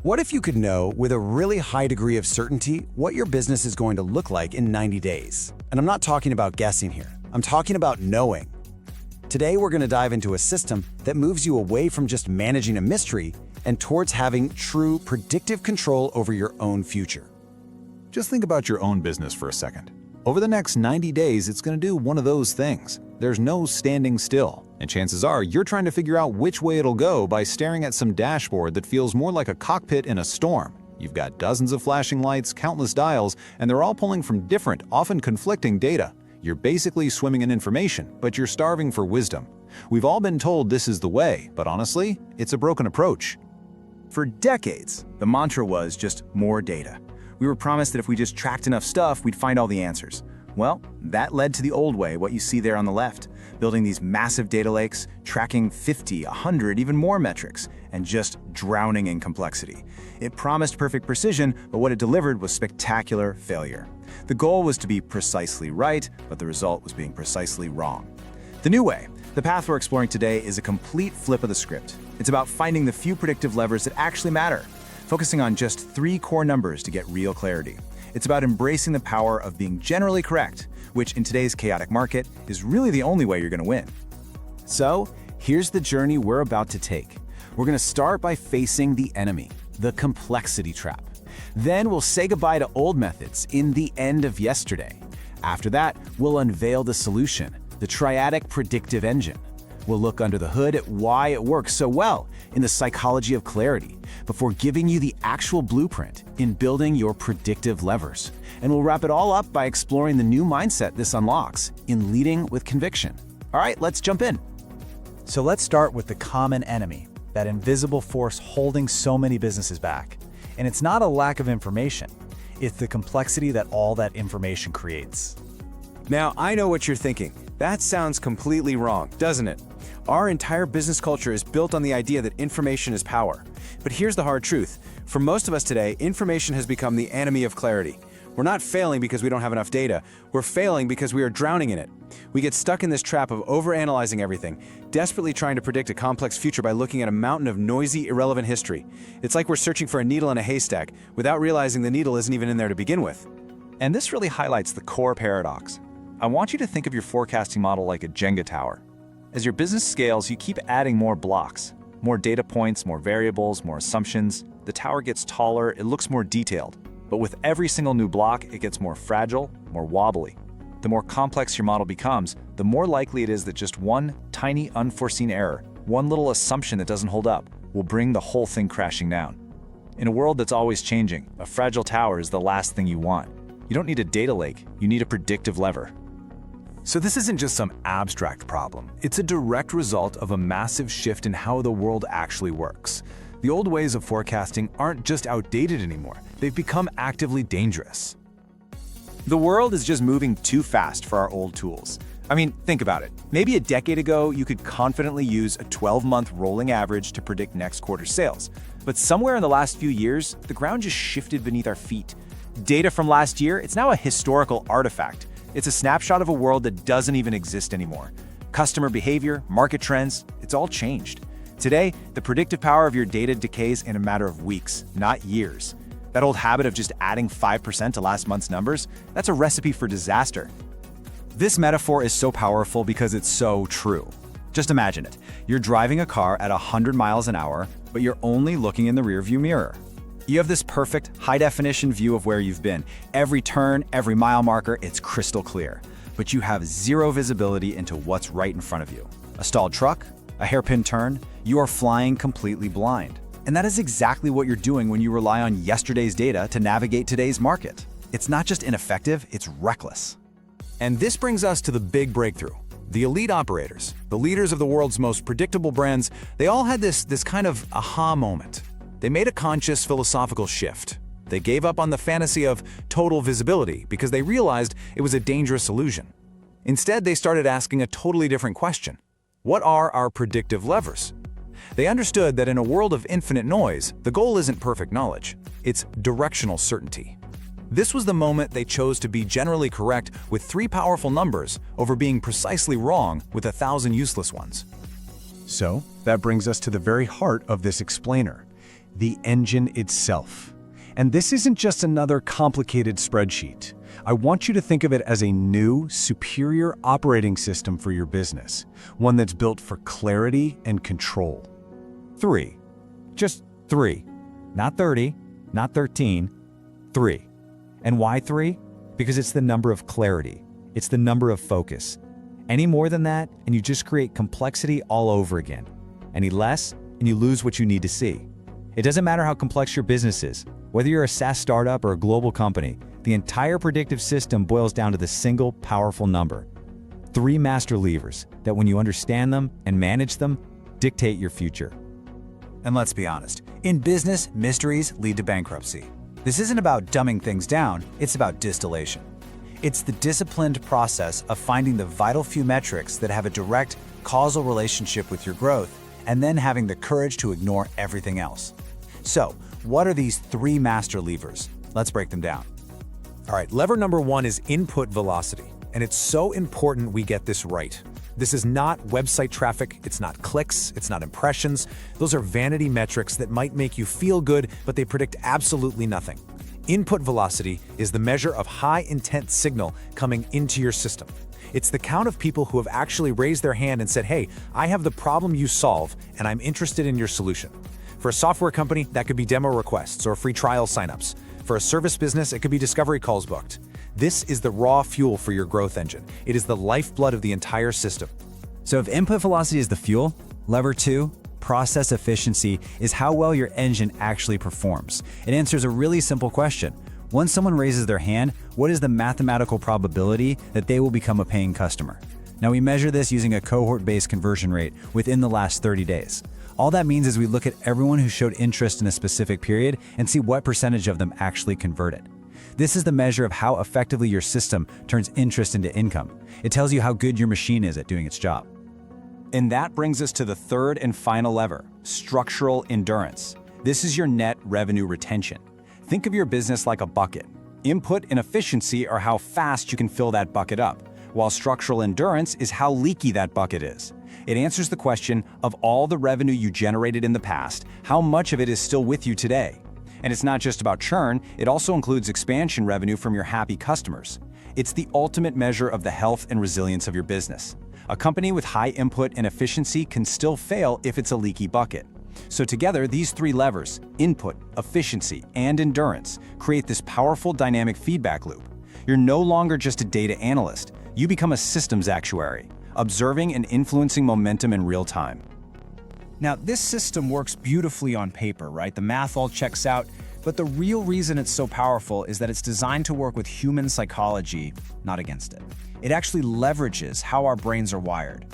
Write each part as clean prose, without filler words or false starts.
What if you could know with a really high degree of certainty what your business is going to look like in 90 days? And I'm not talking about guessing here. I'm talking about knowing. Today, we're going to dive into a system that moves you away from just managing a mystery and towards having true predictive control over your own future. Just think about your own business for a second. Over the next 90 days, it's going to do one of those things. There's no standing still, and chances are you're trying to figure out which way it'll go by staring at some dashboard that feels more like a cockpit in a storm. You've got dozens of flashing lights, countless dials, and they're all pulling from different, often conflicting data. You're basically swimming in information, but you're starving for wisdom. We've all been told this is the way, but honestly, it's a broken approach. For decades, the mantra was just more data. We were promised that if we just tracked enough stuff, we'd find all the answers. Well, that led to the old way, what you see there on the left, building these massive data lakes, tracking 50, 100, even more metrics, and just drowning in complexity. It promised perfect precision, but what it delivered was spectacular failure. The goal was to be precisely right, but the result was being precisely wrong. The new way, the path we're exploring today, is a complete flip of the script. It's about finding the few predictive levers that actually matter, focusing on just 3 core numbers to get real clarity. It's about embracing the power of being generally correct, which in today's chaotic market is really the only way you're going to win. So, here's the journey we're about to take. We're going to start by facing the enemy, the complexity trap. Then we'll say goodbye to old methods in the end of yesterday. After that, we'll unveil the solution, the Triadic Predictive Engine. We'll look under the hood at why it works so well in the psychology of clarity before giving you the actual blueprint in building your predictive levers. And we'll wrap it all up by exploring the new mindset this unlocks in leading with conviction. All right, let's jump in. So let's start with the common enemy, that invisible force holding so many businesses back. And it's not a lack of information, it's the complexity that all that information creates. Now, I know what you're thinking. That sounds completely wrong, doesn't it? Our entire business culture is built on the idea that information is power. But here's the hard truth. For most of us today, information has become the enemy of clarity. We're not failing because we don't have enough data. We're failing because we are drowning in it. We get stuck in this trap of overanalyzing everything, desperately trying to predict a complex future by looking at a mountain of noisy, irrelevant history. It's like we're searching for a needle in a haystack without realizing the needle isn't even in there to begin with. And this really highlights the core paradox. I want you to think of your forecasting model like a Jenga tower. As your business scales, you keep adding more blocks, more data points, more variables, more assumptions. The tower gets taller, it looks more detailed. But with every single new block, it gets more fragile, more wobbly. The more complex your model becomes, the more likely it is that just one tiny unforeseen error, one little assumption that doesn't hold up, will bring the whole thing crashing down. In a world that's always changing, a fragile tower is the last thing you want. You don't need a data lake, you need a predictive lever. So this isn't just some abstract problem. It's a direct result of a massive shift in how the world actually works. The old ways of forecasting aren't just outdated anymore, they've become actively dangerous. The world is just moving too fast for our old tools. I mean, think about it. Maybe a decade ago, you could confidently use a 12-month rolling average to predict next quarter's sales. But somewhere in the last few years, the ground just shifted beneath our feet. Data from last year, it's now a historical artifact. It's a snapshot of a world that doesn't even exist anymore. Customer behavior, market trends, it's all changed. Today, the predictive power of your data decays in a matter of weeks, not years. That old habit of just adding 5% to last month's numbers, that's a recipe for disaster. This metaphor is so powerful because it's so true. Just imagine it. You're driving a car at 100 miles an hour, but you're only looking in the rearview mirror. You have this perfect, high-definition view of where you've been. Every turn, every mile marker, it's crystal clear. But you have zero visibility into what's right in front of you. A stalled truck, a hairpin turn, you are flying completely blind. And that is exactly what you're doing when you rely on yesterday's data to navigate today's market. It's not just ineffective, it's reckless. And this brings us to the big breakthrough. The elite operators, the leaders of the world's most predictable brands, they all had this kind of aha moment. They made a conscious philosophical shift. They gave up on the fantasy of total visibility because they realized it was a dangerous illusion. Instead, they started asking a totally different question. What are our predictive levers? They understood that in a world of infinite noise, the goal isn't perfect knowledge, it's directional certainty. This was the moment they chose to be generally correct with 3 powerful numbers over being precisely wrong with 1,000 useless ones. So, that brings us to the very heart of this explainer. the engine itself. And this isn't just another complicated spreadsheet. I want you to think of it as a new, superior operating system for your business, one that's built for clarity and control. 3. Just 3. Not 30, not 13, 3. And why 3? Because it's the number of clarity. It's the number of focus. Any more than that, and you just create complexity all over again. Any less, and you lose what you need to see. It doesn't matter how complex your business is. Whether you're a SaaS startup or a global company, the entire predictive system boils down to the single powerful number. 3 master levers that, when you understand them and manage them, dictate your future. And let's be honest, in business, mysteries lead to bankruptcy. This isn't about dumbing things down, it's about distillation. It's the disciplined process of finding the vital few metrics that have a direct causal relationship with your growth, and then having the courage to ignore everything else. So, what are these 3 master levers? Let's break them down. All right, lever number 1 is input velocity, and it's so important we get this right. This is not website traffic, it's not clicks, it's not impressions. Those are vanity metrics that might make you feel good, but they predict absolutely nothing. Input velocity is the measure of high-intent signal coming into your system. It's the count of people who have actually raised their hand and said, hey, I have the problem you solve, and I'm interested in your solution. For a software company, that could be demo requests or free trial signups. For a service business, it could be discovery calls booked. This is the raw fuel for your growth engine. It is the lifeblood of the entire system. So if input velocity is the fuel, lever 2, process efficiency, is how well your engine actually performs. It answers a really simple question. Once someone raises their hand, what is the mathematical probability that they will become a paying customer? Now we measure this using a cohort-based conversion rate within the last 30 days. All that means is we look at everyone who showed interest in a specific period and see what percentage of them actually converted. This is the measure of how effectively your system turns interest into income. It tells you how good your machine is at doing its job. And that brings us to the third and final lever, structural endurance. This is your net revenue retention. Think of your business like a bucket. Input and efficiency are how fast you can fill that bucket up, while structural endurance is how leaky that bucket is. It answers the question of all the revenue you generated in the past, how much of it is still with you today? And it's not just about churn, it also includes expansion revenue from your happy customers. It's the ultimate measure of the health and resilience of your business. A company with high input and efficiency can still fail if it's a leaky bucket. So together, these 3 levers, input, efficiency, and endurance, create this powerful dynamic feedback loop. You're no longer just a data analyst, you become a systems actuary, observing and influencing momentum in real time. Now, this system works beautifully on paper, right? The math all checks out, but the real reason it's so powerful is that it's designed to work with human psychology, not against it. It actually leverages how our brains are wired.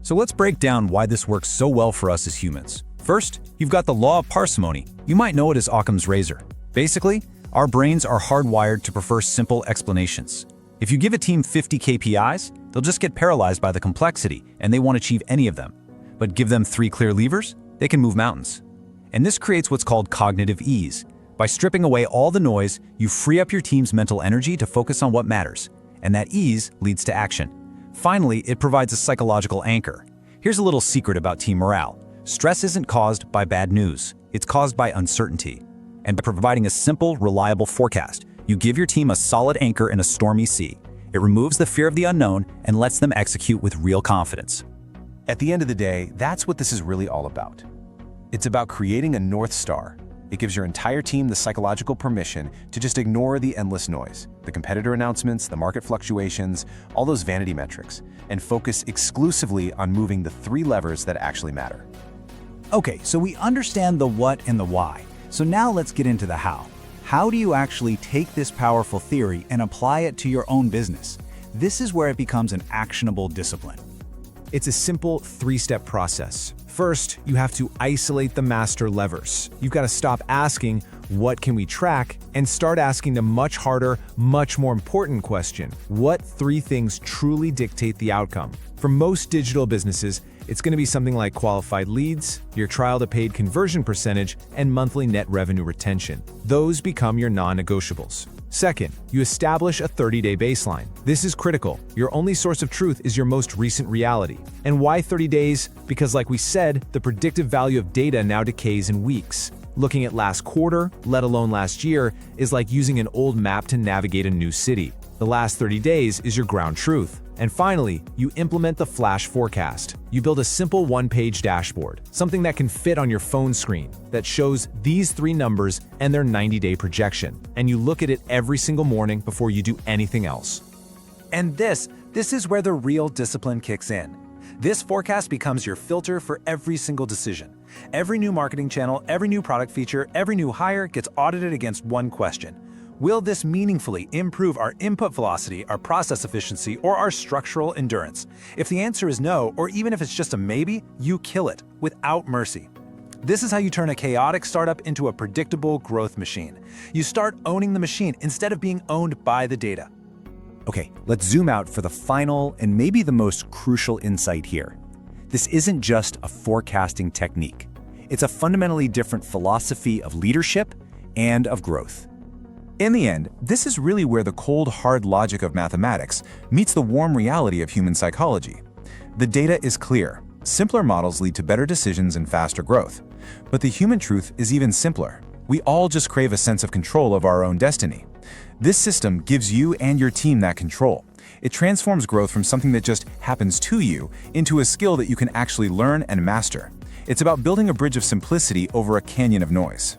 So let's break down why this works so well for us as humans. First, you've got the Law of Parsimony. You might know it as Occam's razor. Basically, our brains are hardwired to prefer simple explanations. If you give a team 50 KPIs, they'll just get paralyzed by the complexity and they won't achieve any of them. But give them 3 clear levers, they can move mountains. And this creates what's called cognitive ease. By stripping away all the noise, you free up your team's mental energy to focus on what matters. And that ease leads to action. Finally, it provides a psychological anchor. Here's a little secret about team morale. Stress isn't caused by bad news. It's caused by uncertainty. And by providing a simple, reliable forecast, you give your team a solid anchor in a stormy sea. It removes the fear of the unknown and lets them execute with real confidence. At the end of the day, that's what this is really all about. It's about creating a North Star. It gives your entire team the psychological permission to just ignore the endless noise, the competitor announcements, the market fluctuations, all those vanity metrics, and focus exclusively on moving the 3 levers that actually matter. Okay, so we understand the what and the why. So now let's get into the how. How do you actually take this powerful theory and apply it to your own business? This is where it becomes an actionable discipline. It's a simple 3-step process. First, you have to isolate the master levers. You've got to stop asking, what can we track, and start asking the much harder, much more important question, what 3 things truly dictate the outcome? For most digital businesses, it's going to be something like qualified leads, your trial to paid conversion percentage, and monthly net revenue retention. Those become your non-negotiables. Second, you establish a 30-day baseline. This is critical. Your only source of truth is your most recent reality. And why 30 days? Because like we said, the predictive value of data now decays in weeks. Looking at last quarter, let alone last year, is like using an old map to navigate a new city. The last 30 days is your ground truth. And finally, you implement the flash forecast. You build a simple one-page dashboard, something that can fit on your phone screen, that shows these 3 numbers and their 90-day projection. And you look at it every single morning before you do anything else. And this is where the real discipline kicks in. This forecast becomes your filter for every single decision. Every new marketing channel, every new product feature, every new hire gets audited against one question. Will this meaningfully improve our input velocity, our process efficiency, or our structural endurance? If the answer is no, or even if it's just a maybe, you kill it without mercy. This is how you turn a chaotic startup into a predictable growth machine. You start owning the machine instead of being owned by the data. Okay, let's zoom out for the final and maybe the most crucial insight here. This isn't just a forecasting technique. It's a fundamentally different philosophy of leadership and of growth. In the end, this is really where the cold, hard logic of mathematics meets the warm reality of human psychology. The data is clear. Simpler models lead to better decisions and faster growth. But the human truth is even simpler. We all just crave a sense of control of our own destiny. This system gives you and your team that control. It transforms growth from something that just happens to you into a skill that you can actually learn and master. It's about building a bridge of simplicity over a canyon of noise.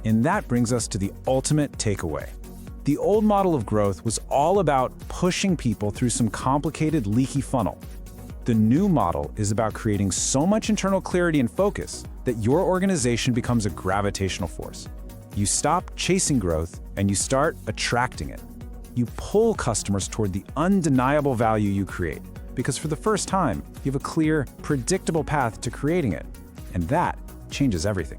And that brings us to the ultimate takeaway. The old model of growth was all about pushing people through some complicated, leaky funnel. The new model is about creating so much internal clarity and focus that your organization becomes a gravitational force. You stop chasing growth and you start attracting it. You pull customers toward the undeniable value you create, because for the first time, you have a clear, predictable path to creating it. And that changes everything.